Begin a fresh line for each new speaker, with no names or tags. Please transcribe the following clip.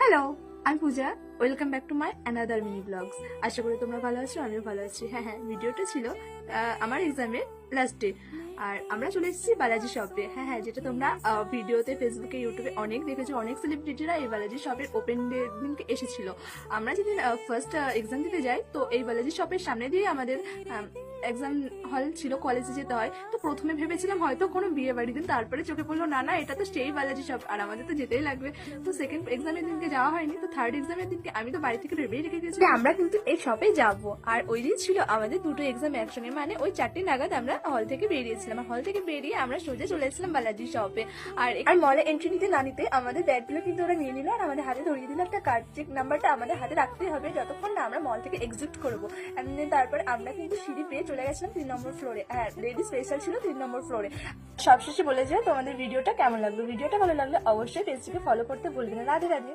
Hello, আমি Puja. Welcome back to my another mini blogs. আশা করি তোমরা ভালো আছো, আমিও ভালো আছি। হ্যাঁ, ভিডিওটা ছিল আমার এক্সামের লাস্ট ডে, আর আমরা চলে এসেছি বালাজি শপে। হ্যাঁ, যেটা তোমরা ভিডিওতে, ফেসবুকে, ইউটিউবে অনেক দেখেছো। অনেক সেলিব্রিটিরা এই বালাজি শপের ওপেন ডে দিনকে এসেছিল। আমরা যেদিন ফার্স্ট এক্সাম দিতে যাই, তো এই বালাজি শপের সামনে দিয়ে আমাদের এক্সাম হল ছিল, কলেজে যেতে হয়। তো প্রথমে ভেবেছিলাম হয়তো কোনো বিয়ে বাড়ি দিন, তারপরে চোখে পড়লো না এটা তো সেই বালাজি শপ, আর আমাদের তো যেতেই লাগবে। তো সেকেন্ড এক্সামের দিনকে যাওয়া হয়নি, তো থার্ড এক্সামের দিনকে আমি তো বাড়ি থেকে ভেবেই রেখে গেছি আমরা কিন্তু এই শপে যাব। আর ওই দিন ছিল আমাদের দুটো এক্সাম একসঙ্গে, মানে ওই 4টে নাগাদ আমরা হল থেকে বেরিয়েছিলাম। আর হল থেকে বেরিয়ে আমরা সোজা চলে এসেছিলাম বালাজি শপে। আর মলে এন্ট্রি নিতে না নিতে আমাদের ব্যাগগুলো কিন্তু ওরা নিয়ে নিল, আর আমাদের হাতে ধরিয়ে দিল একটা কার্ড, যে নাম্বারটা আমাদের হাতে রাখতেই হবে যতক্ষণ না আমরা মল থেকে এক্সিট করবো। তারপরে আমরা কিন্তু সিঁড়ি পেয়ে চলে গেছিলাম 3 নম্বর ফ্লোরে। হ্যাঁ, লেডি স্পেশাল ছিল 3 নম্বর ফ্লোরে। সবশেষে বলে যে তোমাদের ভিডিওটা কেমন লাগলো। ভিডিওটা ভালো লাগলে অবশ্যই পেজটিকে ফলো করতে ভুলবেন না। রাধে রাধে।